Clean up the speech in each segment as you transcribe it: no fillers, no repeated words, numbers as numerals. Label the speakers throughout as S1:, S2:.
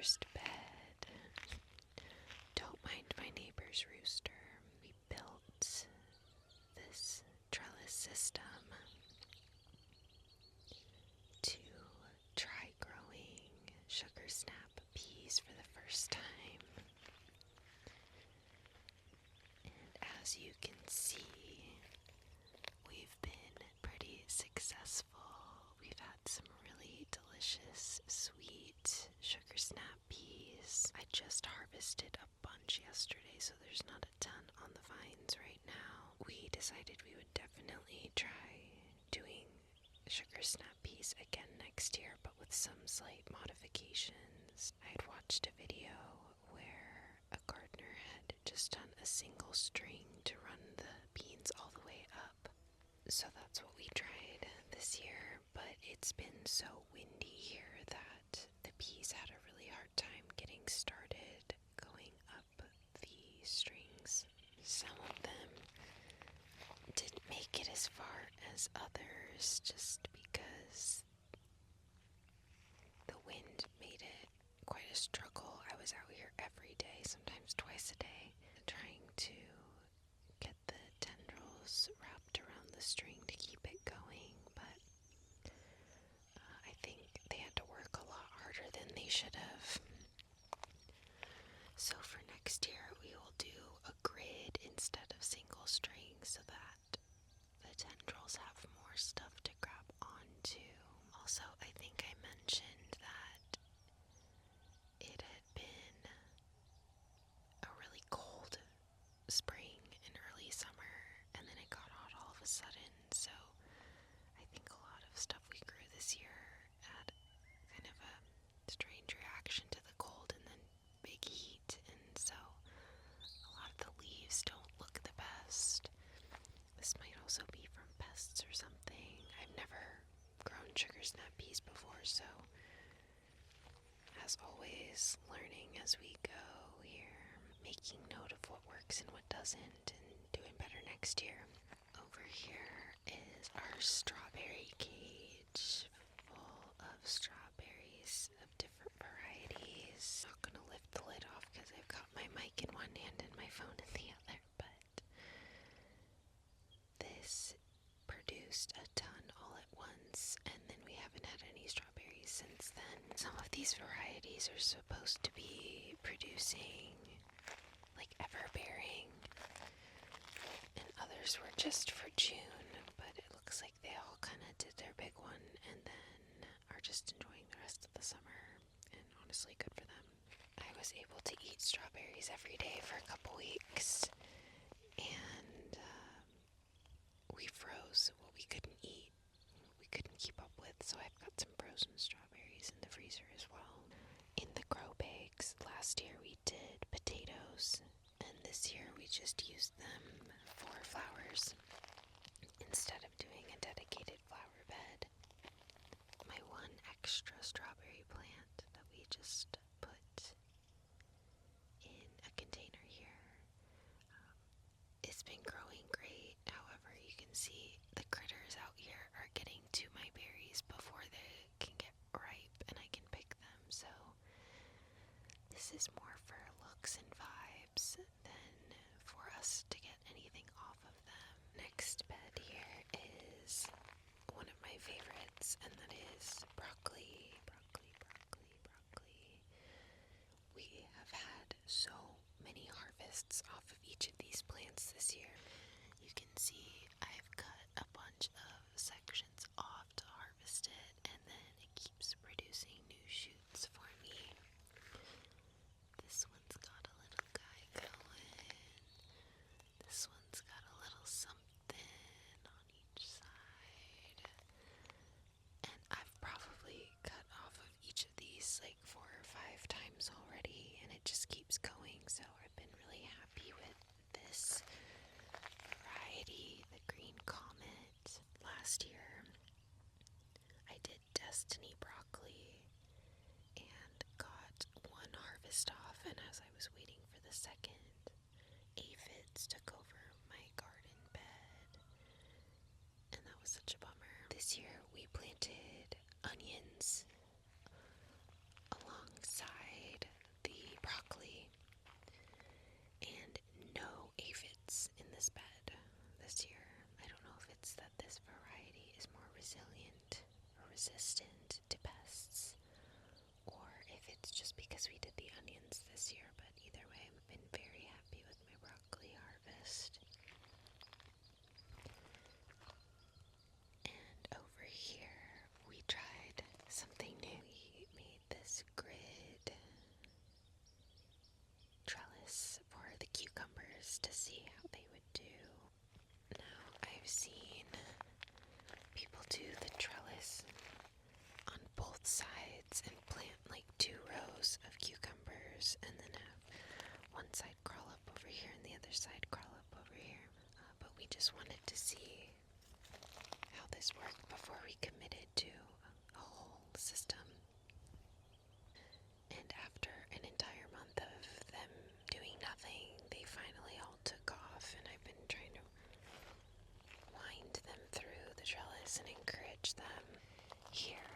S1: first bed. Don't mind my neighbor's rooster. We built this trellis system to try growing sugar snap peas for the first time. And as you can see, we've been pretty successful. We've had some really delicious, sweet sugar snap peas. I just harvested a bunch yesterday, so there's not a ton on the vines right now. We decided we would definitely try doing sugar snap peas again next year, but with some slight modifications. I had watched a video where a gardener had just done a single string to run the beans all the way up. So that's what we tried this year, but it's been so windy here that the peas had a really hard time getting started going up the strings. Some of them didn't make it as far as others just because the wind made it quite a struggle. I was out here every day, sometimes twice a day, trying to get the tendrils wrapped around the string to keep it going, but I think they had to work a lot harder than they should have. So for next year, we will do a grid instead of single string so that the tendrils have more stuff to grab onto. Also, I think I mentioned that it had been a really cold spring and early summer, and then it got hot all of a sudden, so I think a lot of stuff we grew this year had kind of a strange reaction to the cold and then big heat, and so a lot of the leaves don't look the best. This might also be from pests or something. I've never grown sugar snap peas before, so as always, learning as we go here, making note of what works and what doesn't, and doing better next year. Over here is our strawberry cage full of strawberries of different varieties. Not gonna lift the lid off because I've got my mic in one hand and my phone in the other, but this produced a ton all at once, and then we haven't had any strawberries since then. Some of these varieties are supposed to be producing like ever-bearing, and others were just for June, but it looks like they all kind of did their big one and then are just enjoying the rest of the summer, and honestly good for them. I was able to eat strawberries every day for a couple weeks, and we froze what we couldn't eat, we couldn't keep up with, so I've got some frozen strawberries in the freezer as well. In the grow bags, last year we did potatoes, and this year we just used them for flowers instead of doing a dedicated flower bed. My one extra strawberry plant that we just put in a container here, it's been growing great. However, you can see the critters out here are getting to my berries before they can get ripe and I can pick them, so this is more for looks and vibes than for us to get anything off of them. Next bed here is one of my favorites, and that is broccoli. We have had so many harvests off of each of these plants this year. You can see I've cut a bunch of sections off to harvest it, and then it keeps producing new shoots for me. This one's got a little guy going. This one's got a little something on each side. And I've probably cut off of each of these like 4 or 5 times already, and it just keeps going, so I've been really happy with this variety, the green comet. Last year I did destiny broccoli and got one harvest off, and as I was waiting for the second, aphids took over my garden bed, and that was such a bummer. This year we planted onions alongside side crawl up over here. But we just wanted to see how this worked before we committed to a whole system. And after an entire month of them doing nothing, they finally all took off, and I've been trying to wind them through the trellis and encourage them. Here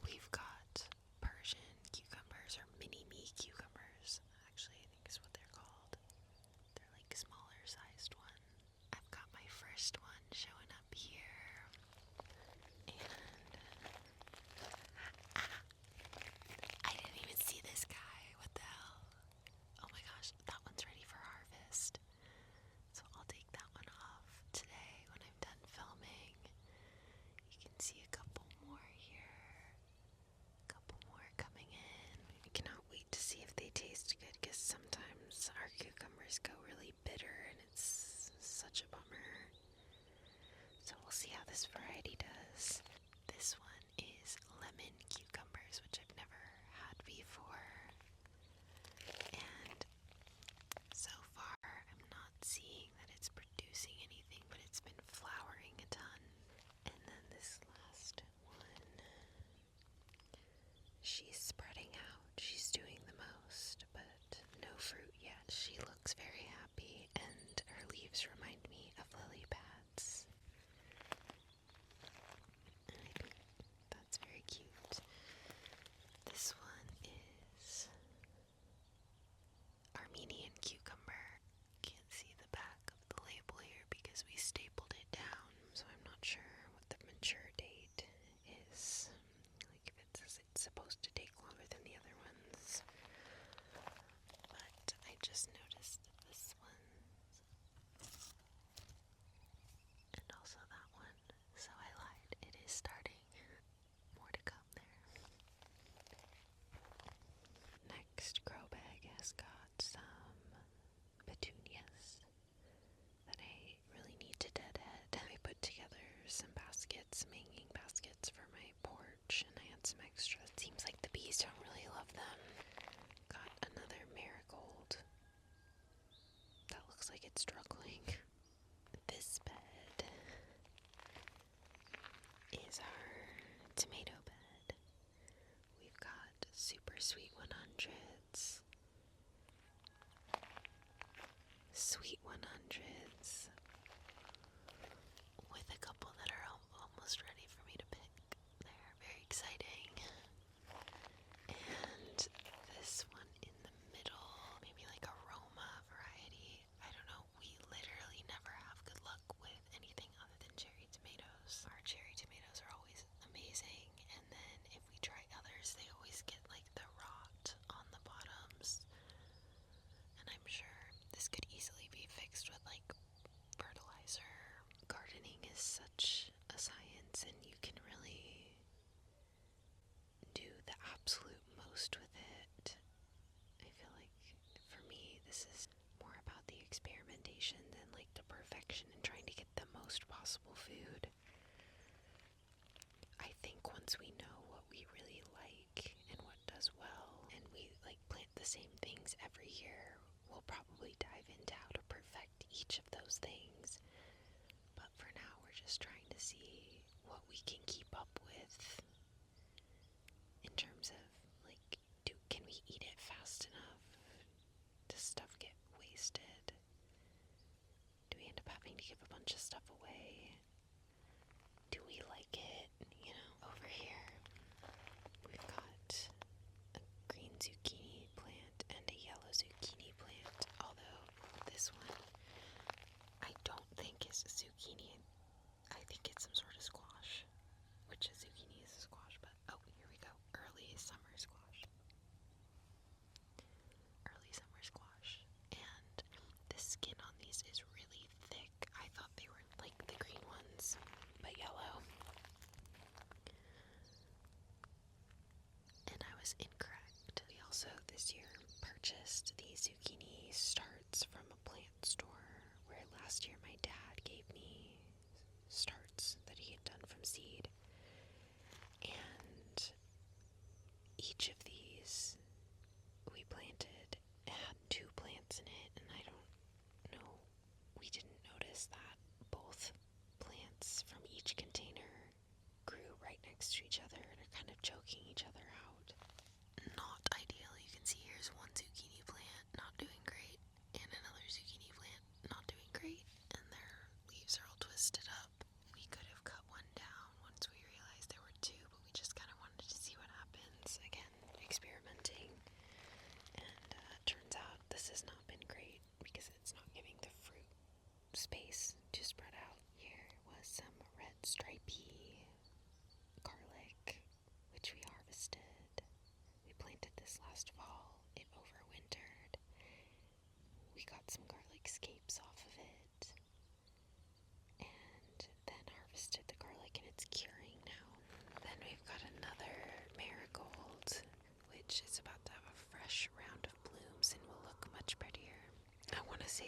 S1: we've got Persian cucumbers, or mini-me cucumbers, actually I think is what they're called. They're like smaller sized one. I've got my first one showing up here, and I didn't even see this guy. What the hell? Oh my gosh, that one's ready for harvest. So I'll take that one off today when I'm done filming. You can see a couple more here. A couple more coming in. I cannot wait to see if they taste good, because sometimes our cucumbers go really bitter and it's such a bummer. So we'll see how this variety does. This one is lemon cucumbers, which I've never had before. And so far I'm not seeing that it's producing anything, but it's been flowering a ton. And then this last one, she's spreading out. She's doing the most, but no fruit yet. She looks very happy, and her leaves remind me of lily pads. And I think that's very cute. This one is Armenian cucumber. Can't see the back of the label here because we stapled it down, so I'm not sure what the mature date is. Like if it says it's supposed to take longer than the other ones. But I just noticed this one. And also that one. So I lied. It is starting. More to come there. Next grow bag has got some petunias that I really need to deadhead. I put together some baskets, some hanging baskets for my porch, and I had some extra. It seems like the bees don't really love them. Got another marigold that looks like it's struggling. This bed is our tomato bed. We've got super sweet 100s, sweet 100s, with a couple that are almost ready for me to pick. They're very exciting. And this one in the middle, maybe like a Roma variety. I don't know, we literally never have good luck with anything other than cherry tomatoes. Our cherry tomatoes are always amazing, and then if we try others, they always get like the rot on the bottoms. And I'm sure this could easily be fixed with like fertilizer. Gardening is such a science, and you can really do the absolute most with it. I feel like for me this is more about the experimentation than like the perfection and trying to get the most possible food. I think once we know what we really like and what does well, and we like plant the same things every year, we'll probably dive into how to perfect each of those things. But for now we're just trying to see what we can keep up with in terms of like, can we eat it fast enough? Does stuff get wasted? Do we end up having to give a bunch of stuff away? Do we like it? You know, over here we've got a green zucchini plant and a yellow zucchini plant, although this one I don't think is a zucchini. I think it's some sort of squash, which a zucchini is a squash, but oh, here we go. Early summer squash. Early summer squash. And the skin on these is really thick. I thought they were like the green ones, but yellow. And I was incorrect. We also this year purchased the zucchini starts from a plant store, where last year my dad gave me starts that he had done from seed. And each of these we planted had 2 plants in it, and I don't know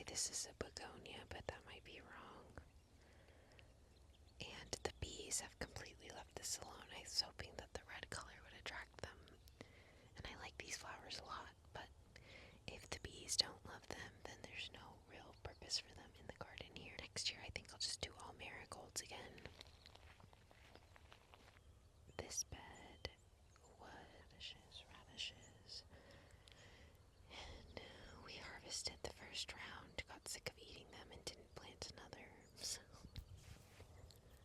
S1: this is a begonia, but that might be wrong. And the bees have completely left this alone. I was hoping that the red color would attract them. And I like these flowers a lot, but if the bees don't love them, then there's no real purpose for them in the garden here. Next year I think I'll just do all marigolds again. This bed was radishes. And we harvested the first round, got sick of eating them, and didn't plant another. So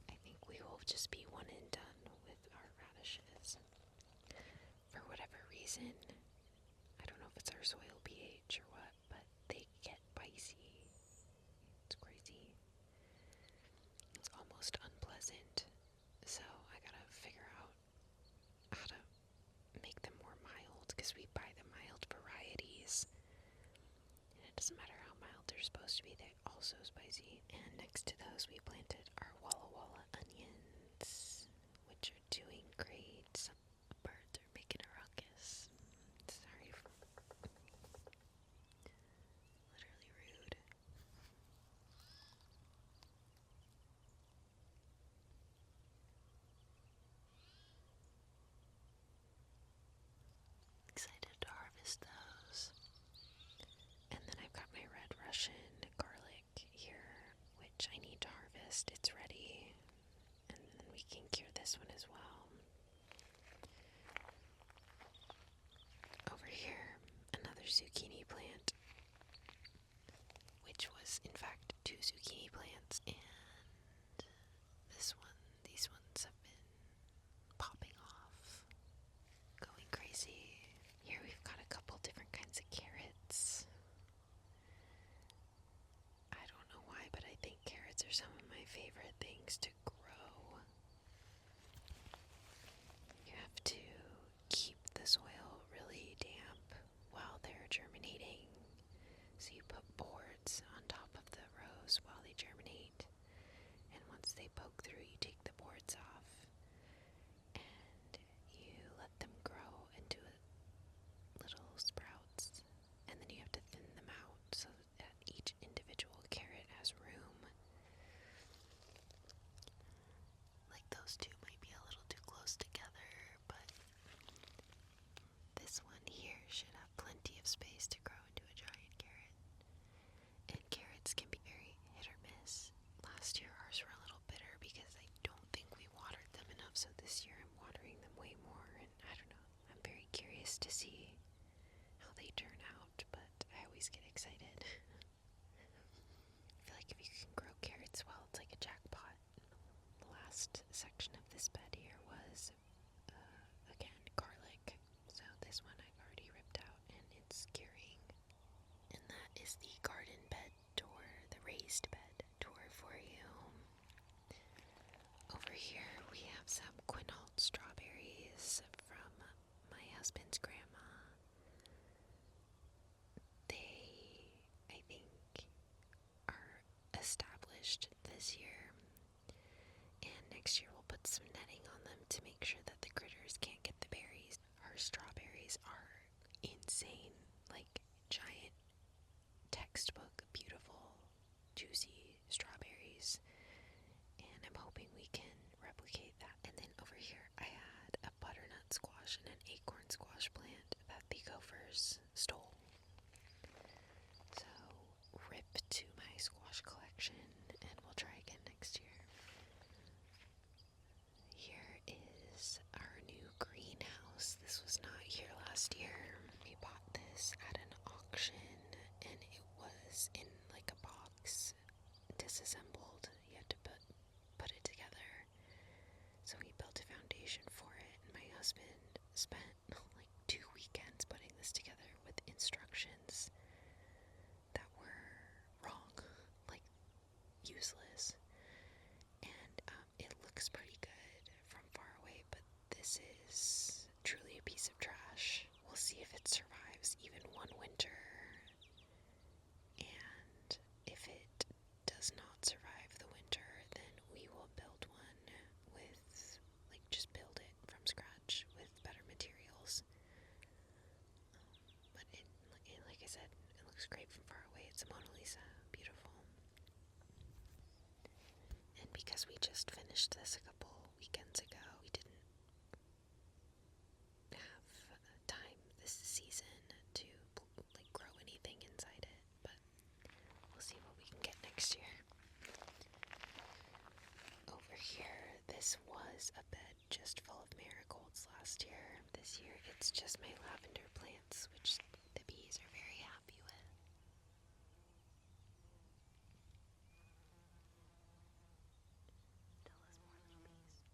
S1: I think we will just be one and done with our radishes. For whatever reason, I don't know if it's our soil pH or what, but they get spicy. It's crazy. It's almost unpleasant. So I gotta figure out how to make them more mild, because we buy the mild varieties. And it doesn't matter how mild they're supposed to be, they're also spicy. And next to those we planted our Walla Walla onions, which are doing great. Some birds are making a ruckus. Sorry. Literally rude. Excited to harvest those. And then I've got my red Russian garlic here, which I need to harvest. It's ready. And then we can cure this one as well. Over here, another zucchini plant, which was in fact 2 zucchini plants, and these ones have been popping off, going crazy. Here we've got a couple different kinds of carrots. I don't know why, but I think carrots are some of my favorite things to grow. You have to keep the soil really damp while they're germinating. So you put boards on top of the rows while they germinate. And once they poke through, you take the boards off. And you let them grow into little sprouts. And then you have to thin them out so that each individual carrot has room. Like those two might be a little too close together, but this one here should have plenty of space to grow into a giant carrot. And carrots can be very hit or miss. Last year ours were a little bitter because I don't think we watered them enough, so this year I'm watering them way more, and I don't know. I'm very curious to see how they turn out, but I always get excited. I feel like if you can grow carrots well, it's like a jackpot. The last section of this bed here was, again, garlic. So this one I've already ripped out and it's curing. And that is the garden bed tour, the raised bed tour for you. Over here we have some Quinault strawberries from my husband's grandma. They, I think, are established this year. And next year we'll put some netting on them to make sure that the critters can't get the berries. Our strawberries are insane, like giant textbook beautiful juicy strawberries, and I'm hoping we can replicate that. And then over here I had a butternut squash and an acorn squash plant that the gophers stole. So rip to my squash collection, and we'll try again next year. Here is our new greenhouse. This was not here last year. We bought this at an auction, and it was in like a box, disassembled. You had to put it together. So we built a foundation for it, and my husband spent like 2 weekends putting this together with instructions that were wrong, like useless. And it looks pretty good from far away, but this is truly a piece of trash. We'll see if it survives even one winter, and if it does not survive the winter, then we will build one with, like, just build it from scratch with better materials. But it, like I said, it looks great from far away. It's Lisa, Mona Lisa, beautiful. And because we just finished this a couple weekends ago, we didn't have time this season to grow anything inside it, but we'll see what we can get next year. Over here, this was a bed just full of marigolds last year. This year it's just my lavender plants, which the bees are very happy with. Tell us more, little bees.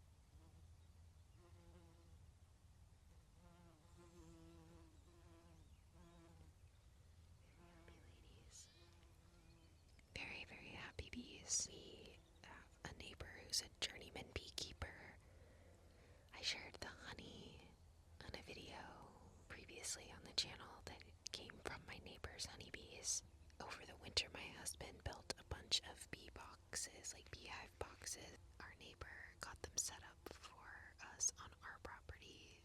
S1: Very, very happy bees. We have a neighbor who's a journeyman beekeeper. I shared the honey on a video previously on the channel that came from my neighbor's honeybees. Over the winter, my husband built a bunch of bee boxes, like beehive boxes. Our neighbor got them set up for us on our property,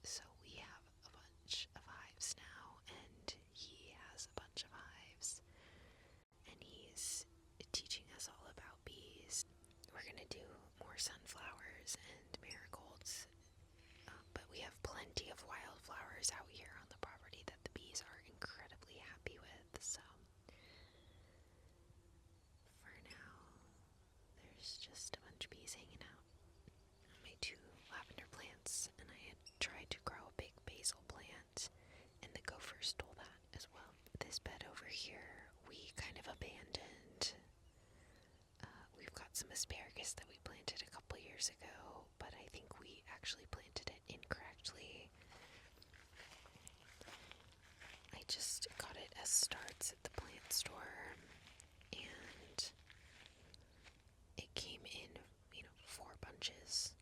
S1: so we have a bunch of hives now, and he has a bunch of hives, and he's teaching us all about bees. We're gonna do more sunflowers and marigolds, but we have plenty of wildflowers out here on the property that the bees are incredibly happy with, so for now, there's just a bunch of bees hanging out on my 2 lavender plants, and I had tried to grow a big basil plant, and the gophers stole that as well. This bed over here, we kind of abandoned. We've got some asparagus that we planted a couple years ago, but I think we actually planted it incorrectly. I just got it as starts at the plant store, and it came in, 4 bunches.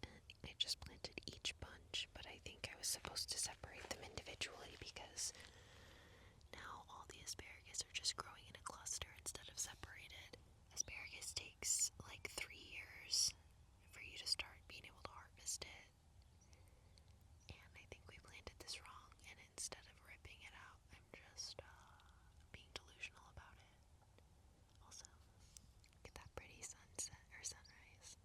S1: And I just planted each bunch, but I think I was supposed to separate them individually because now all the asparagus are just growing in a cluster instead of separated. Asparagus takes like 3 years for you to start being able to harvest it. And I think we planted this wrong, and instead of ripping it out, I'm just being delusional about it. Also, look at that pretty sunset or sunrise.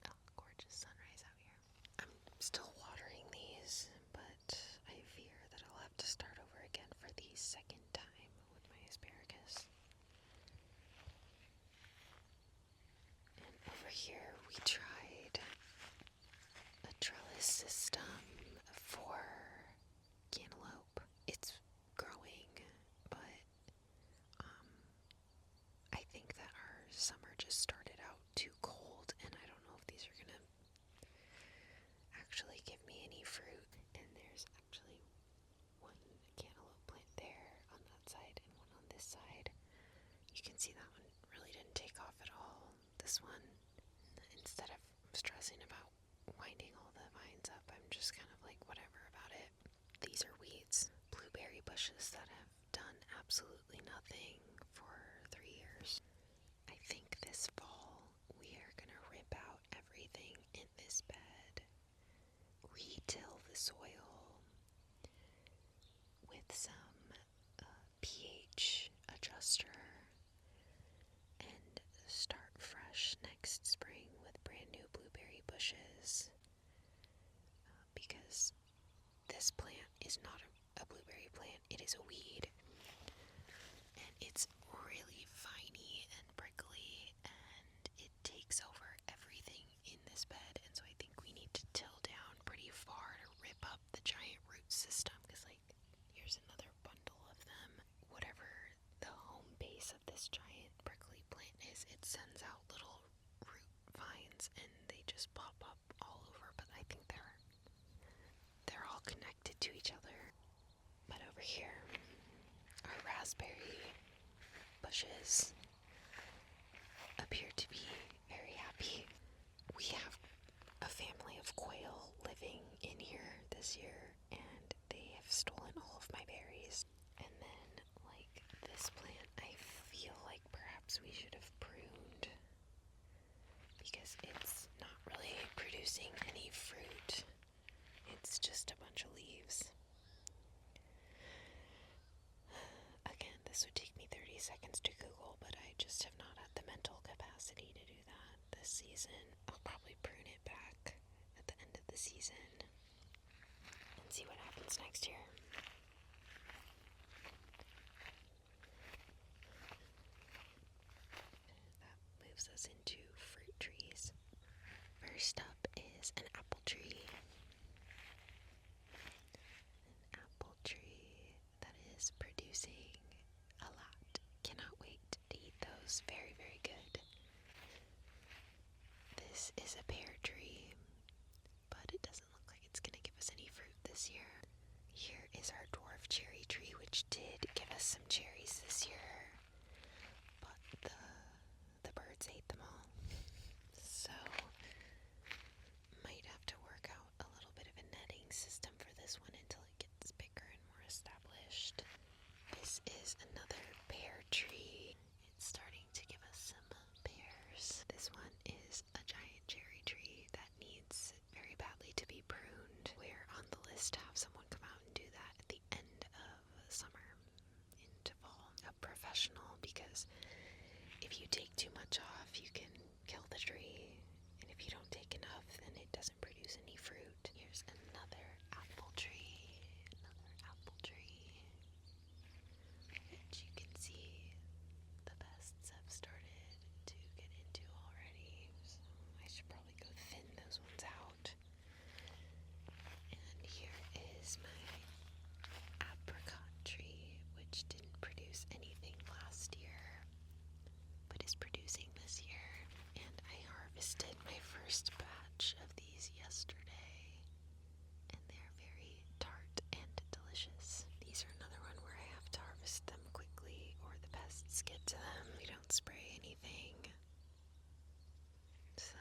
S1: Oh, gorgeous sunrise out here. I'm still watering these, but I fear that I'll have to start over again for the second time with my asparagus. And over here we tried a trellis system for cantaloupe. It's growing, but I think that our summer just started out too cold, and I don't know if these are gonna actually give me any fruit. And there's actually one cantaloupe plant there on that side and one on this side. You can see that one really didn't take off at all. This one, instead of stressing about winding all the vines up, I'm just kind of like whatever about it. These are weeds, blueberry bushes that have done absolutely nothing for 3 years. I think this fall we are gonna rip out everything in this bed, re-till the soil with some pH adjuster, and start fresh next spring with brand new blueberry bushes, because this plant is not a blueberry plant, it is a weed, and it's really viney and prickly, and it takes over everything in this bed. And so I think we need to till down pretty far to rip up the giant root system, because here's another bundle of them. Whatever the home base of this giant prickly plant is, it sends out little root vines and they just pop up all over, but I think they're all connected to each other. But over here, our raspberry bushes appear to be very happy. We have a family of quail living in here this year, and they have stolen all of my berries. And then, this plant, I feel like perhaps we should have pruned, because it's not really producing any fruit. It's just a bunch of leaves. Again, last year. That moves us into fruit trees. First up is an apple tree. An apple tree that is producing a lot. Cannot wait to eat those. Very, very good. This is a pear tree, but it doesn't look like it's going to give us any fruit this year. Here is our dwarf cherry tree, which did give us some cherries this year, but the birds ate them all. So, might have to work out a little bit of a netting system for this one until it gets bigger and more established. This is another pear tree. It's starting to give us some pears. This one is a giant cherry tree that needs very badly to be pruned. We're on the list to have someone come out and do that at the end of summer into fall. A professional, because if you take too much off, you can kill the tree, and if you don't take enough, then it doesn't produce any fruit. Here's another apple tree, which you can see the pests have started to get into already, so I should probably go thin those ones out. And here is my apricot tree, which didn't produce anything last year, but is producing this year. And I harvested my first batch of these yesterday, and they're very tart and delicious. These are another one where I have to harvest them quickly or the pests get to them. We don't spray anything, so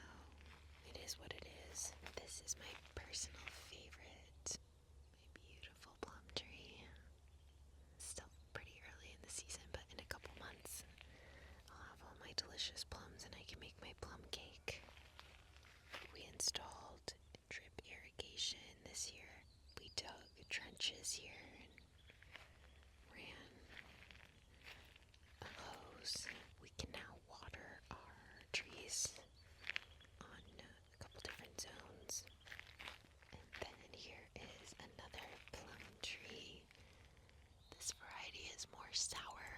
S1: it is what it is. This is my personal favorite, my beautiful plum tree. Still pretty early in the season, but in a couple months I'll have all my delicious plums and I can make my plum cake. We installed drip irrigation this year. We dug trenches here and ran a hose. We can now water our trees on a couple different zones. And then here is another plum tree. This variety is more sour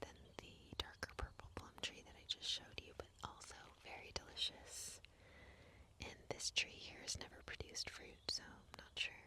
S1: than the darker purple plum tree that I just showed you, but also very delicious. And this tree here has never produced fruit, so I'm not sure